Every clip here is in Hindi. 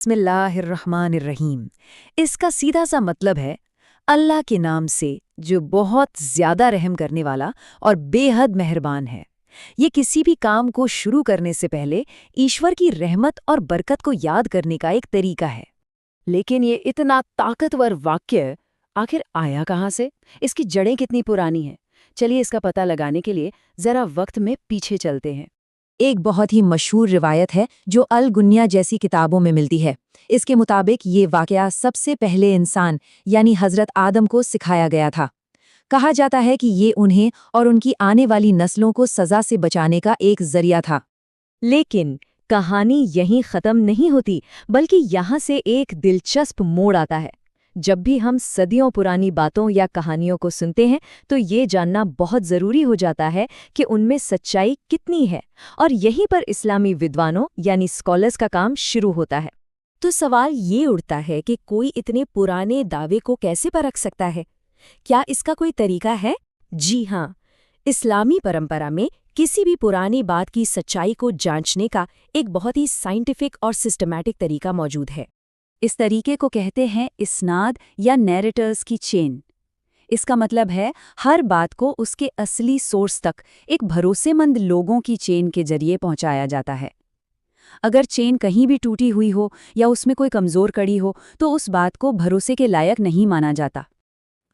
बिस्मिल्लाहिर्रहमानिर्रहीम। इसका सीधा सा मतलब है अल्लाह के नाम से जो बहुत ज्यादा रहम करने वाला और बेहद मेहरबान है। ये किसी भी काम को शुरू करने से पहले ईश्वर की रहमत और बरकत को याद करने का एक तरीका है। लेकिन ये इतना ताकतवर वाक्य आखिर आया कहाँ से? इसकी जड़ें कितनी पुरानी हैं? चलिए इसका पता लगाने के लिए जरा वक्त में पीछे चलते हैं। एक बहुत ही मशहूर रिवायत है जो अल गुन्या जैसी किताबों में मिलती है। इसके मुताबिक ये वाकया सबसे पहले इंसान यानी हजरत आदम को सिखाया गया था। कहा जाता है कि ये उन्हें और उनकी आने वाली नस्लों को सजा से बचाने का एक जरिया था। लेकिन कहानी यहीं खत्म नहीं होती, बल्कि यहाँ से एक दिलचस्प मोड़ आता है। जब भी हम सदियों पुरानी बातों या कहानियों को सुनते हैं तो ये जानना बहुत ज़रूरी हो जाता है कि उनमें सच्चाई कितनी है, और यहीं पर इस्लामी विद्वानों यानी स्कॉलर्स का काम शुरू होता है। तो सवाल ये उठता है कि कोई इतने पुराने दावे को कैसे परख सकता है? क्या इसका कोई तरीका है? जी हाँ, इस्लामी परंपरा में किसी भी पुरानी बात की सच्चाई को जांचने का एक बहुत ही साइंटिफिक और सिस्टमैटिक तरीका मौजूद है। इस तरीके को कहते हैं इस्नाद या नैरेटर्स की चेन। इसका मतलब है हर बात को उसके असली सोर्स तक एक भरोसेमंद लोगों की चेन के जरिए पहुंचाया जाता है। अगर चेन कहीं भी टूटी हुई हो या उसमें कोई कमजोर कड़ी हो तो उस बात को भरोसे के लायक नहीं माना जाता।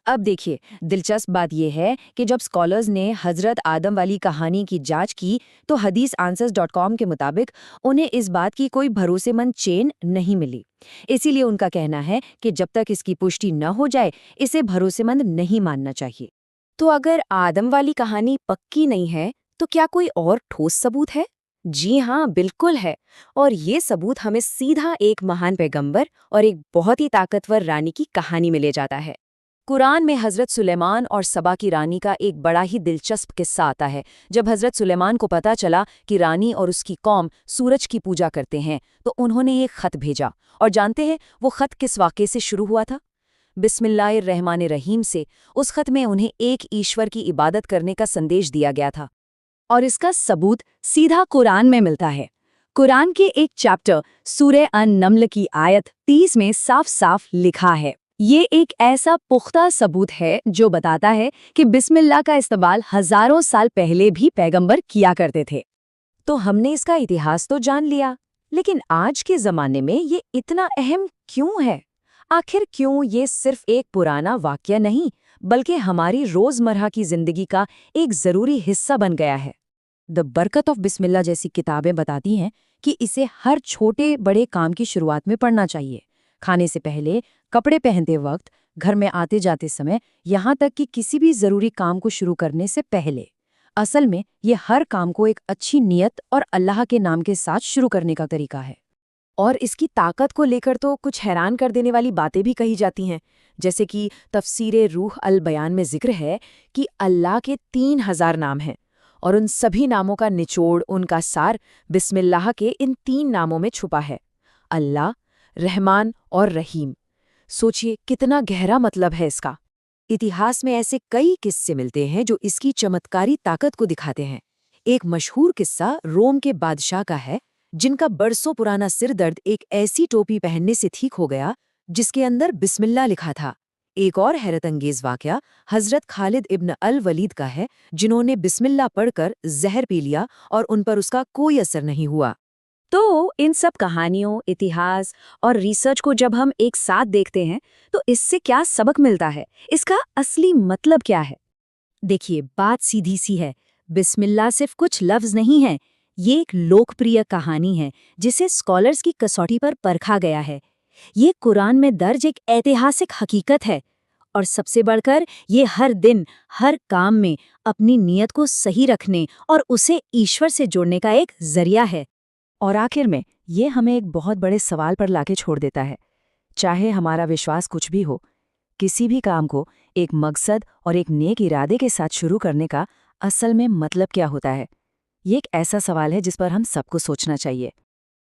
अब देखिए, दिलचस्प बात यह है कि जब स्कॉलर्स ने हजरत आदम वाली कहानी की जांच की तो हदीसआंसर्स.com के मुताबिक उन्हें इस बात की कोई भरोसेमंद चेन नहीं मिली। इसीलिए उनका कहना है कि जब तक इसकी पुष्टि न हो जाए इसे भरोसेमंद नहीं मानना चाहिए। तो अगर आदम वाली कहानी पक्की नहीं है तो क्या कोई और ठोस सबूत है? जी हाँ, बिल्कुल है। और ये सबूत हमें सीधा एक महान पैगंबर और एक बहुत ही ताकतवर रानी की कहानी में ले जाता है। कुरान में हज़रत सुलेमान और सबा की रानी का एक बड़ा ही दिलचस्प किस्सा आता है। जब हज़रत सुलेमान को पता चला कि रानी और उसकी कौम सूरज की पूजा करते हैं तो उन्होंने एक ख़त भेजा। और जानते हैं वो ख़त किस वाक़े से शुरू हुआ था? बिस्मिल्लाहिर्रहमानिर्रहीम से। उस ख़त में उन्हें एक ईश्वर की इबादत करने का संदेश दिया गया था। और इसका सबूत सीधा कुरान में मिलता है। कुरान के एक चैप्टर सूरे अन-नम्ल की आयत 30 में साफ साफ लिखा है। ये एक ऐसा पुख्ता सबूत है जो बताता है कि बिस्मिल्लाह का इस्तेमाल हजारों साल पहले भी पैगंबर किया करते थे। तो हमने इसका इतिहास तो जान लिया, लेकिन आज के ज़माने में ये इतना अहम क्यों है? आखिर क्यों ये सिर्फ एक पुराना वाक़या नहीं, बल्कि हमारी रोज़मर्रा की ज़िंदगी का एक ज़रूरी हिस्सा बन गया है? द बरकत ऑफ बिस्मिल्लाह जैसी किताबें बताती हैं कि इसे हर छोटे बड़े काम की शुरुआत में पढ़ना चाहिए। खाने से पहले, कपड़े पहनते वक्त, घर में आते जाते समय, यहाँ तक कि किसी भी ज़रूरी काम को शुरू करने से पहले। असल में ये हर काम को एक अच्छी नीयत और अल्लाह के नाम के साथ शुरू करने का तरीका है। और इसकी ताकत को लेकर तो कुछ हैरान कर देने वाली बातें भी कही जाती हैं, जैसे कि तफसीरे रूह अल बयान में जिक्र है कि अल्लाह के 3000 नाम हैं और उन सभी नामों का निचोड़, उनका सार बिस्मिल्लाह के इन 3 नामों में छुपा है, अल्लाह, रहमान और रहीम। सोचिए कितना गहरा मतलब है इसका। इतिहास में ऐसे कई किस्से मिलते हैं जो इसकी चमत्कारी ताकत को दिखाते हैं। एक मशहूर किस्सा रोम के बादशाह का है, जिनका बरसों पुराना सिर दर्द एक ऐसी टोपी पहनने से ठीक हो गया जिसके अंदर बिस्मिल्लाह लिखा था। एक और हैरतअंगेज वाकया हजरत खालिद इब्न अल वलीद का है, जिन्होंने बिस्मिल्लाह पढ़कर जहर पी लिया और उन पर उसका कोई असर नहीं हुआ। तो इन सब कहानियों, इतिहास और रिसर्च को जब हम एक साथ देखते हैं तो इससे क्या सबक मिलता है? इसका असली मतलब क्या है? देखिए, बात सीधी सी है। बिस्मिल्लाह सिर्फ कुछ लफ्ज नहीं है, ये एक लोकप्रिय कहानी है जिसे स्कॉलर्स की कसौटी पर परखा गया है। ये कुरान में दर्ज एक ऐतिहासिक हकीकत है, और सबसे बढ़कर ये हर दिन, हर काम में अपनी नीयत को सही रखने और उसे ईश्वर से जोड़ने का एक जरिया है। और आखिर में ये हमें एक बहुत बड़े सवाल पर लाके छोड़ देता है। चाहे हमारा विश्वास कुछ भी हो, किसी भी काम को एक मकसद और एक नेक इरादे के साथ शुरू करने का असल में मतलब क्या होता है? ये एक ऐसा सवाल है जिस पर हम सबको सोचना चाहिए।